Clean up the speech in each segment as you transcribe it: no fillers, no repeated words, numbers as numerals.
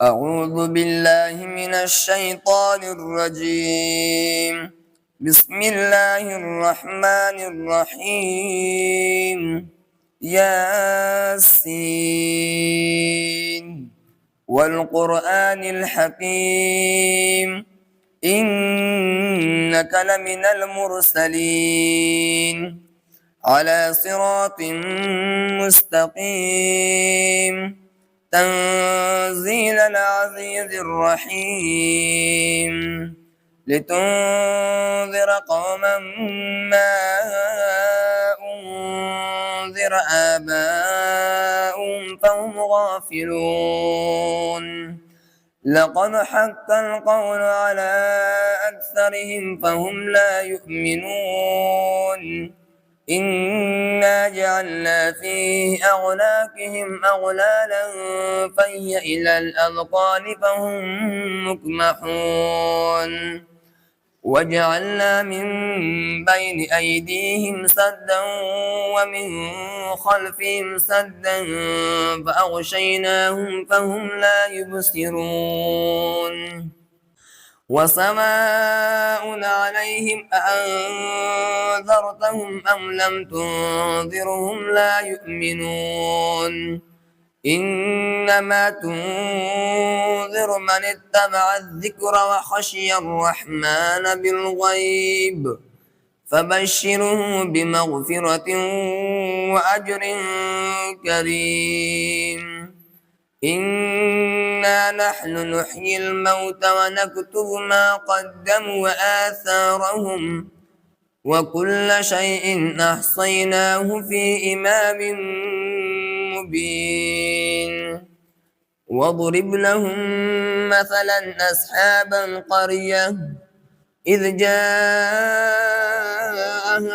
أعوذ بالله من الشيطان الرجيم. بسم الله الرحمن الرحيم. ياسين والقرآن الحكيم إنك لمن المرسلين على صراط مستقيم تنزيل العزيز الرحيم لتنذر قوما ما أنذر آباؤهم فهم غافلون لقد حق القول على أكثرهم فهم لا يؤمنون إنا جعلنا في أعناقهم أغلالا فهي إلى الأذقان فهم مقمحون وجعلنا من بين أيديهم سدا ومن خلفهم سدا فأغشيناهم فهم لا يبصرون وسواء عليهم أأنذرتهم أم لم تنذرهم لا يؤمنون إنما تنذر من اتبع الذكر وخشي الرحمن بالغيب فبشره بمغفرة وأجر كريم إنا نحن نحيي الموتى ونكتب ما قدموا وآثارهم وكل شيء أحصيناه في إمام مبين واضرب لهم مثلا أصحاب القرية إذ جاءها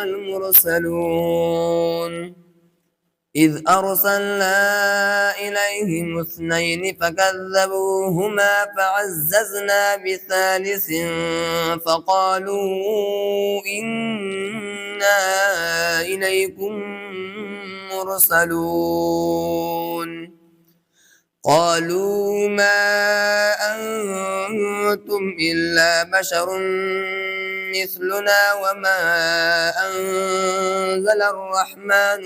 المرسلون إذ أرسلنا إليهم اثنين فكذبوهما فعززنا بثالث فقالوا إنا إليكم مرسلون قالوا ما أنتم إلا بشر مثلنا وما أنزل الرحمن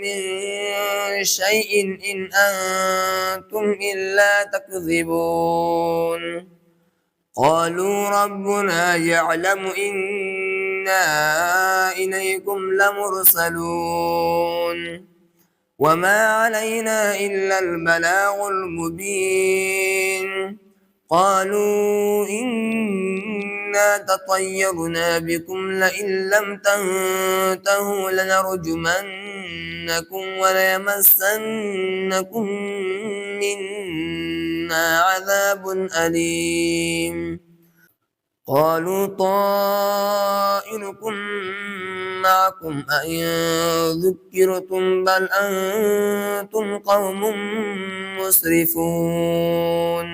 من شيء إن أنتم إلا تكذبون قالوا ربنا يعلم إنا إليكم لمرسلون وما علينا إلا البلاغ المبين قالوا إنا تطيرنا بكم لئن لم تنتهوا لنرجمنكم وليمسنكم منا عذاب أليم قالوا طائركم معكم أئن ذكرتم بل أنتم قوم مسرفون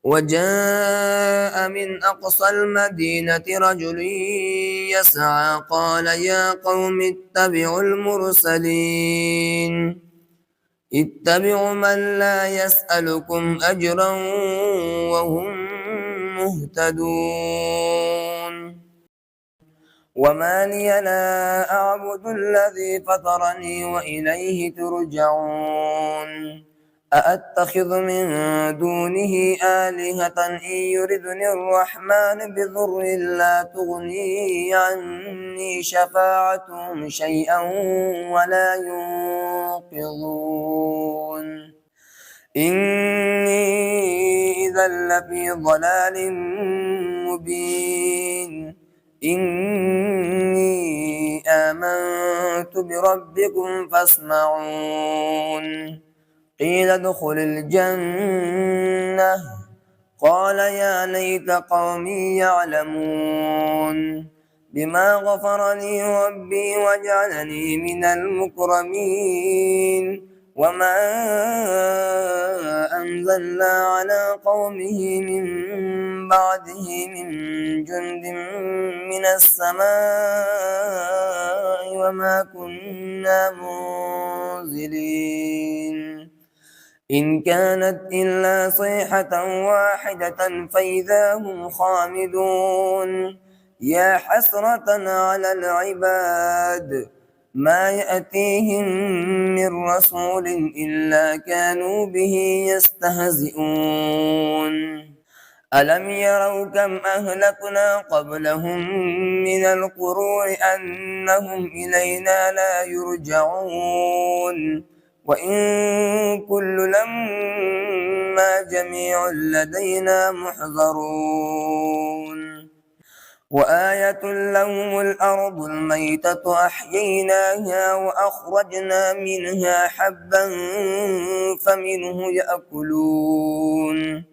وجاء من أقصى المدينة رجل يسعى قال يا قوم اتبعوا المرسلين اتبعوا من لا يسألكم أجرا وهم مهتدون وما لي لا أعبد الذي فطرني وإليه ترجعون أأتخذ من دونه آلهة إن يردني الرحمن بضر لا تغني عني شفاعتهم شيئا ولا ينقذون إني إذا لفي ضلال مبين إني آمنت بربكم فاسمعون قيل ادخل الجنة قال يا ليت قومي يعلمون بما غفر لي ربي وجعلني من المكرمين وما أنزلنا على قومه من بعده من جند من السماء وما كنا منزلين إن كانت إلا صيحة واحدة فإذا هم خامدون يا حسرة على العباد ما يأتيهم من رسول إلا كانوا به يستهزئون ألم يروا كم أهلكنا قبلهم من القرون أنهم إلينا لا يرجعون وإن كل لما جميع لدينا محضرون وآية لهم الأرض الميتة أحييناها وأخرجنا منها حبا فمنه يأكلون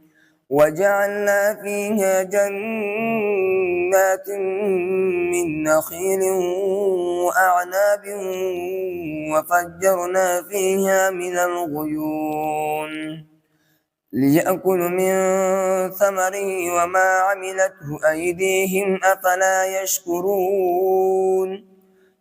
وجعلنا فيها جنات من نخيل وأعناب وفجرنا فيها من العيون ليأكلوا من ثمره وما عملته أيديهم أفلا يشكرون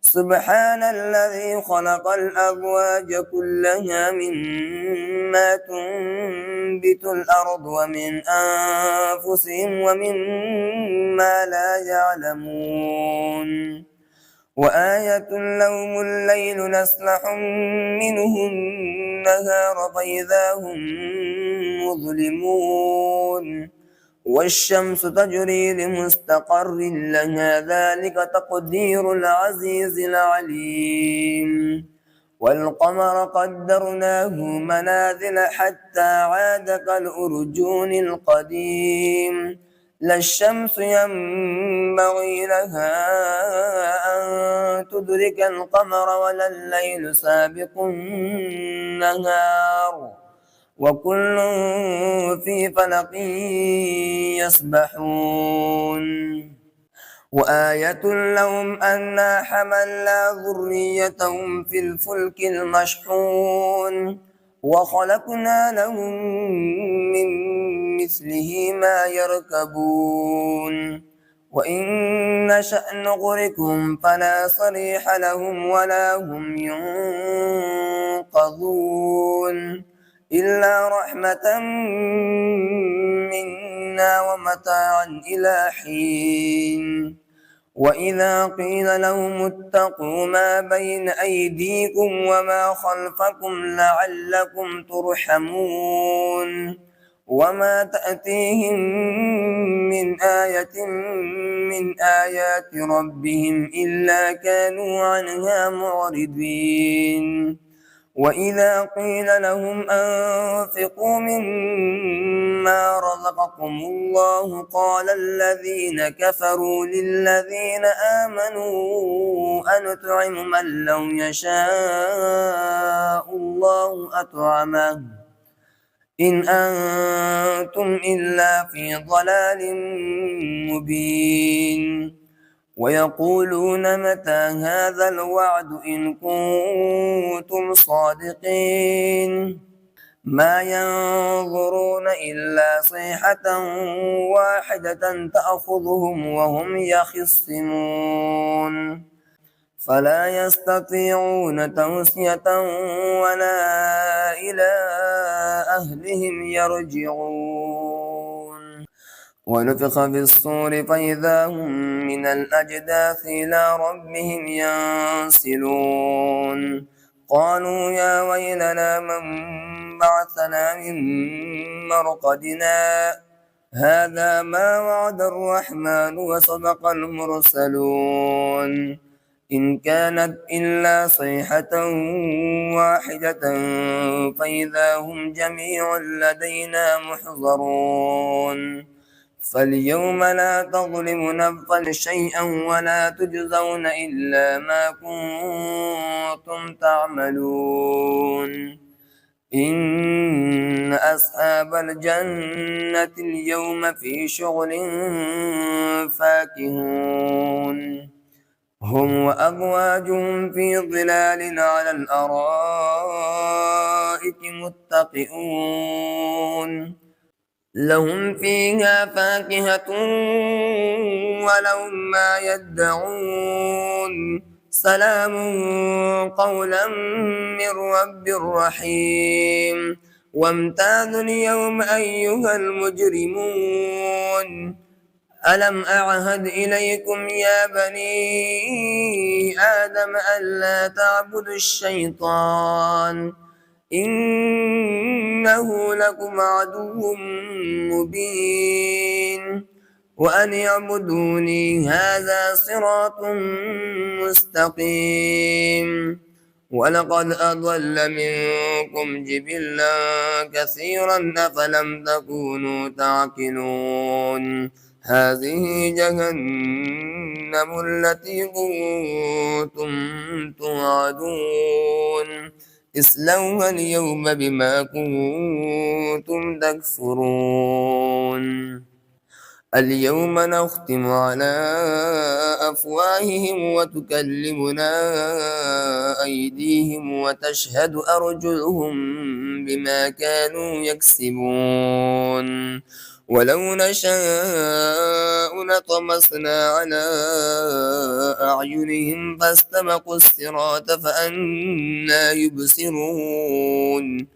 سبحان الذي خلق الأزواج كلها مما تنبت الأرض ومن أنفسهم ومما لا يعلمون وآية لهم الليل نسلخ منه النهار فإذا هم مظلمون والشمس تجري لمستقر لها ذلك تقدير العزيز العليم والقمر قدرناه منازل حتى عاد كالأرجون القديم لا الشمس ينبغي لها أن تدرك القمر ولا الليل سابق النهار وكل في فلك يسبحون وآية لهم أنا حملنا ذريتهم في الفلك المشحون وخلقنا لهم من مثله ما يركبون وإن نشأ نغرقهم فلا صريح لهم ولا هم ينقذون إلا رحمة منا ومتاعا إلى حين وإذا قيل لهم اتقوا ما بين أيديكم وما خلفكم لعلكم ترحمون وما تأتيهم من آية من آيات ربهم إلا كانوا عنها معرضين وإذا قيل لهم أنفقوا مما رزقكم الله قال الذين كفروا للذين آمنوا أنطعم من لو يشاء الله أطعمه إن أنتم إلا في ضلال مبين ويقولون متى هذا الوعد إن كنتم صادقين ما ينظرون إلا صيحة واحدة تأخذهم وهم يخصمون فلا يستطيعون توصية ولا إلى أهلهم يرجعون ونفخ في الصور فإذا هم من الأجداث إلى ربهم ينسلون قالوا يا ويلنا من بعثنا من مرقدنا هذا ما وعد الرحمن وصدق المرسلون إن كانت إلا صيحة واحدة فإذا هم جميع لدينا محضرون فاليوم لا تظلم نفس شيئا ولا تجزون إلا ما كنتم تعملون إن أصحاب الجنة اليوم في شغل فاكهون هم وأزواجهم في ظلال على الأرائك متكئون لهم فيها فاكهة ولهم ما يدعون سلام قولا من رب رحيم وامتازوا اليوم أيها المجرمون ألم أعهد إليكم يا بني آدم ألا تعبدوا الشيطان إنه لكم عدو مبين وأن اعبدوني هذا صراط مستقيم ولقد أضل منكم جبلا كثيرا أفلم تكونوا تعقلون هذه جهنم التي كنتم توعدون اصلوها اليوم بما كنتم تكفرون اليوم نختم على أفواههم وتكلمنا أيديهم وتشهد أرجلهم بما كانوا يكسبون ولو نشاء لطمسنا على أعينهم فاستبقوا الصراط فأنى يبصرون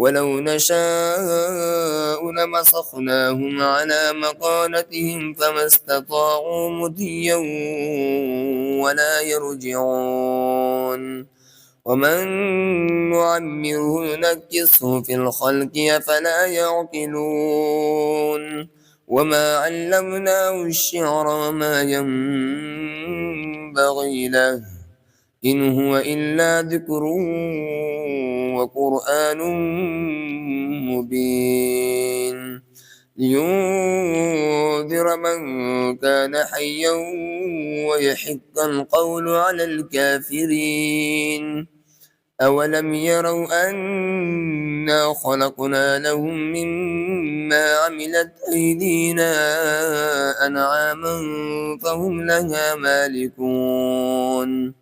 ولو نشاء لمسخناهم على مكانتهم فما استطاعوا مضيا ولا يرجعون ومن نعمره نكسه في الخلق أفلا يعقلون وما علمناه الشعر وما ينبغي له إن هو إلا ذكر وقرآن مبين لينذر من كان حيا ويحق القول على الكافرين أولم يروا أنا خلقنا لهم مما عملت أيدينا أنعاما فهم لها مالكون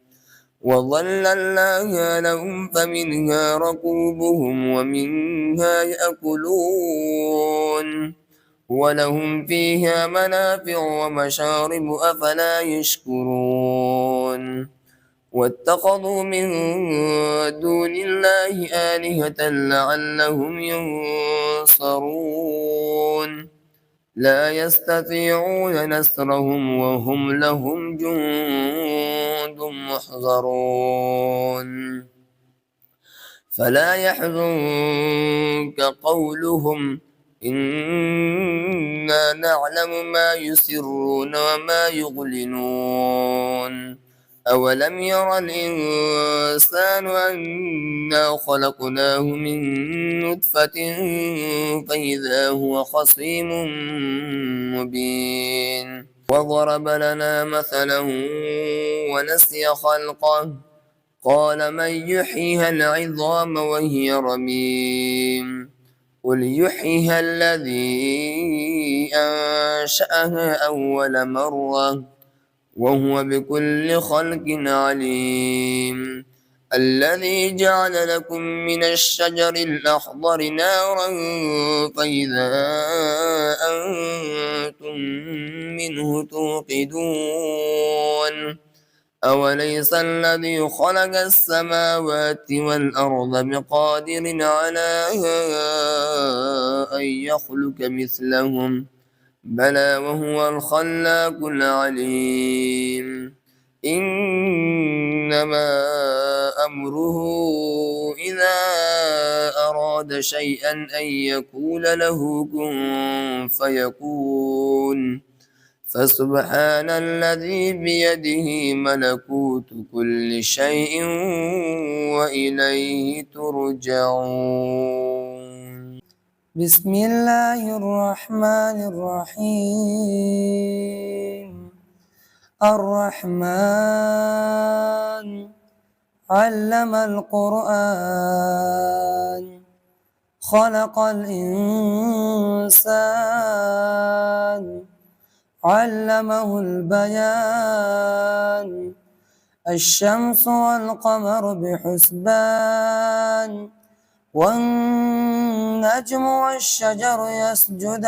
وظللناها لهم فمنها ركوبهم ومنها يأكلون ولهم فيها منافع ومشارب أفلا يشكرون واتخذوا من دون الله آلهة لعلهم ينصرون لا يستطيعون نصرهم وهم لهم جند محضرون فلا يحزنك قولهم إنا نعلم ما يسرون وما يعلنون أولم ير الإنسان أنا خلقناه من نطفة فإذا هو خصيم مبين وضرب لنا مثلا ونسي خلقه قال من يحييها العظام وهي رميم قل يحييها الذي أنشأها أول مرة وهو بكل خلق عليم الذي جعل لكم من الشجر الأخضر نارا فإذا أنتم منه توقدون أوليس الذي خلق السماوات والأرض بقادر على أن يخلق مثلهم بلى وهو الخلاق العليم إنما أمره إذا أراد شيئا أن يقول له كن فيكون فسبحان الذي بيده ملكوت كل شيء وإليه ترجعون بسم الله الرحمن الرحيم الرحمن علم القرآن خلق الإنسان علمه البيان الشمس والقمر بحسبان والنجم والشجر يسجدان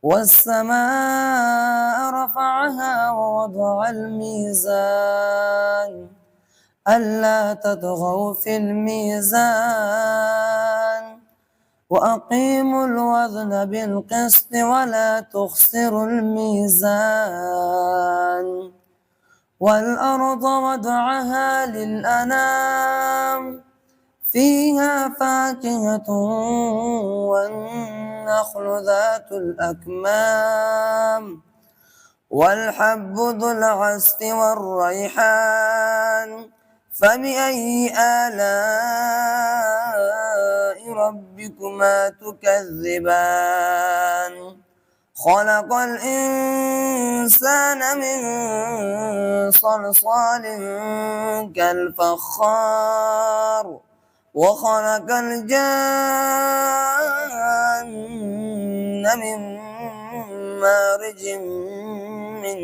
والسماء رفعها ووضع الميزان ألا تطغوا في الميزان وأقيموا الوزن بالقسط ولا تخسروا الميزان والأرض وضعها للأنام فيها فاكهة والنخل ذات الأكمام والحب ذو العصف والريحان فبأي آلاء ربكما تكذبان خلق الإنسان من صلصال كالفخار وخلق الجان من مارج من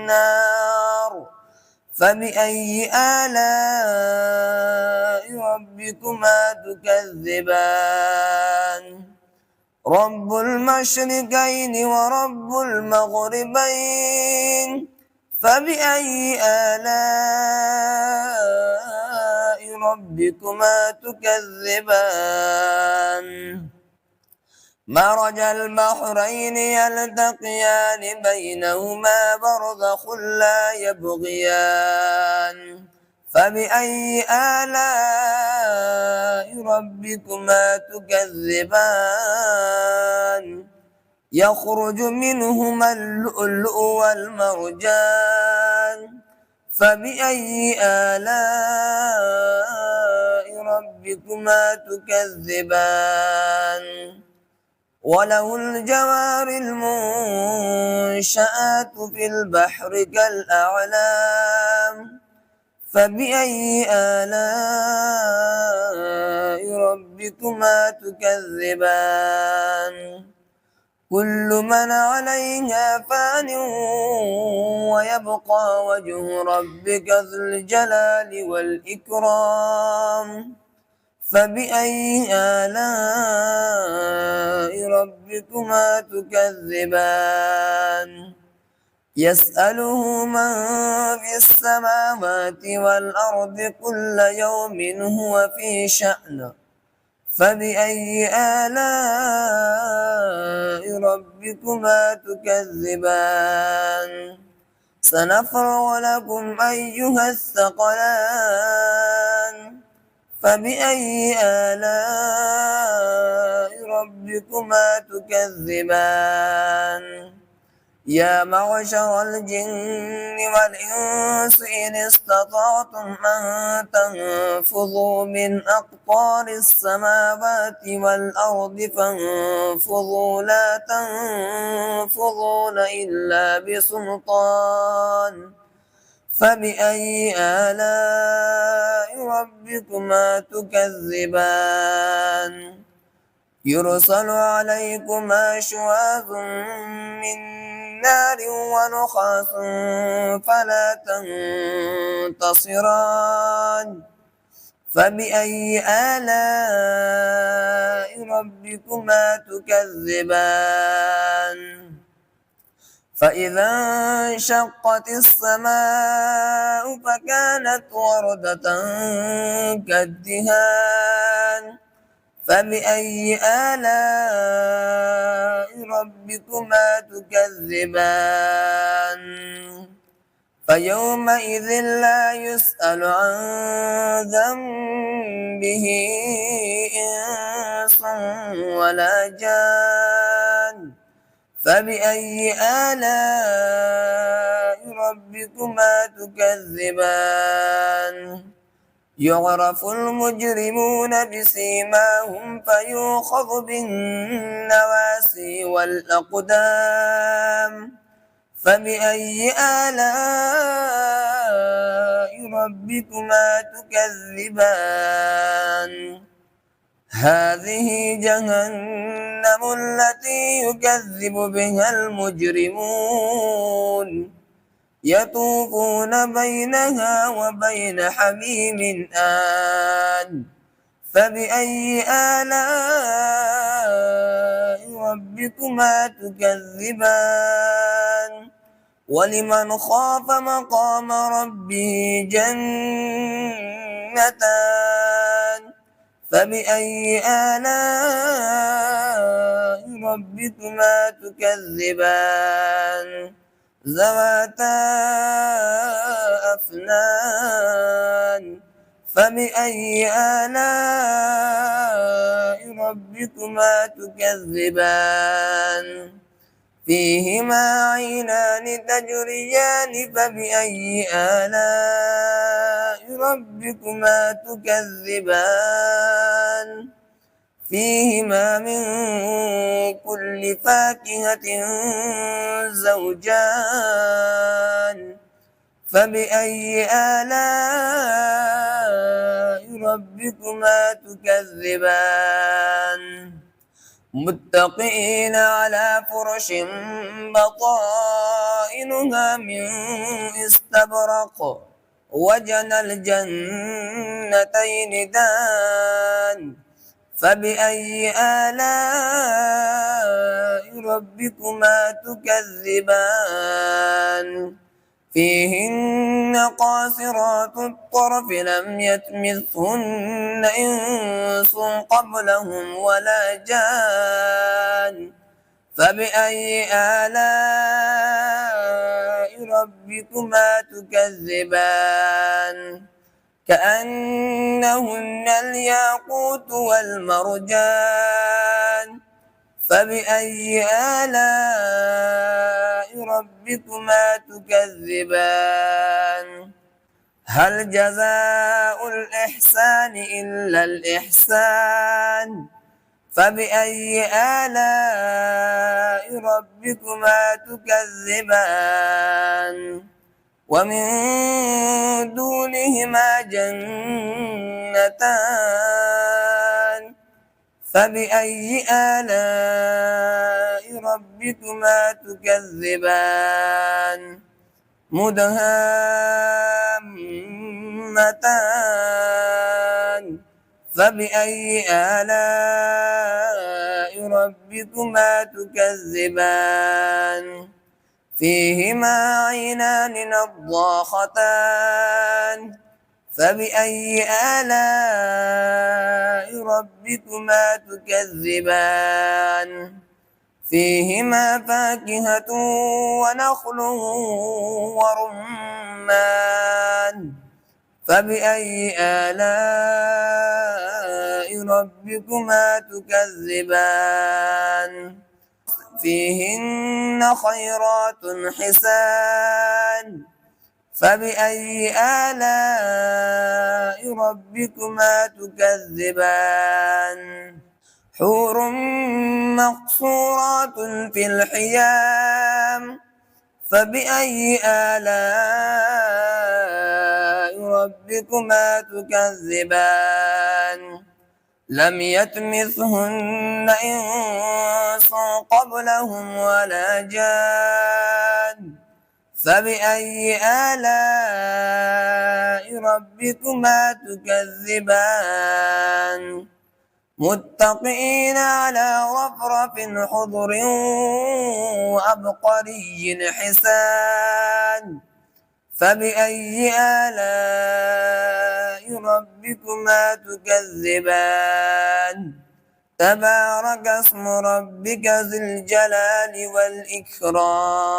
نار فبأي آلاء ربكما تكذبان رب المشرقين ورب المغربين فبأي آلاء ربكما تكذبان مرج البحرين يلتقيان بينهما برزخ لا يبغيان فبأي آلاء ربكما تكذبان يخرج منهما اللؤلؤ والمرجان فبأي آلاء ربكما تكذبان وله الجوار المنشآت في البحر كالأعلام فبأي آلاء ربكما تكذبان كل من عليها فان ويبقى وجه ربك ذو الجلال والإكرام فبأي آلاء ربكما تكذبان يسأله من في السماوات والأرض كل يوم هو في شأن فبأي آلاء ربكما تكذبان سنفرغ لكم أيها الثقلان فبأي آلاء ربكما تكذبان يا معشر الجن والإنس إن استطعتم أن تنفذوا من أقطار السماوات والأرض فانفذوا لا تنفذون إلا بسلطان فبأي آلاء ربكما تكذبان يرسل عليكما شواظ من نار ونحاس فلا تنتصران فبأي آلاء ربكما تكذبان فإذا انشقت السماء فكانت وردة كالدهان فبأي آلاء ربكما تكذبان فيومئذ لا يسأل عن ذنبه إنس ولا جان فبأي آلاء ربكما تكذبان يعرف المجرمون بسيماهم فيؤخذ بالنواسي والأقدام فبأي آلاء ربكما تكذبان هذه جهنم التي يكذب بها المجرمون يطوفون بينها وبين حميم آن فبأي آلاء ربكما تكذبان ولمن خاف مقام ربه جنتان فبأي آلاء ربكما تكذبان ذواتا أفنان فبأي آلاء ربكما تكذبان فيهما عينان تجريان فبأي آلاء ربكما تكذبان فيهما من كل فاكهة زوجان فبأي آلاء ربكما تكذبان متقئين على فرش بطائنها من استبرق وجنى الجنتين دان فبأي آلاء ربكما تكذبان فيهن قاصرات الطرف لم يطمثهن إنس قبلهم ولا جان فبأي آلاء ربكما تكذبان كأنهن الياقوت والمرجان فبأي آلاء ربكما تكذبان هل جزاء الإحسان إلا الإحسان فبأي آلاء ربكما تكذبان ومن دونهما جنتان فبأي آلاء ربكما تكذبان مدهامتان فبأي آلاء ربكما تكذبان فيهما عينان نضاختان فبأي آلاء ربكما تكذبان فيهما فاكهة ونخل ورمان فبأي آلاء ربكما تكذبان فيهن خيرات حسان فبأي آلاء ربكما تكذبان حور مقصورات في الخيام فبأي آلاء ربكما تكذبان لم يطمثهن إنس قبلهم ولا جان فبأي آلاء ربكما تكذبان متقئين على رفرف خضر وعبقري حسان فبأي آلاء ربكما تكذبان تبارك اسم ربك ذي الجلال والإكرام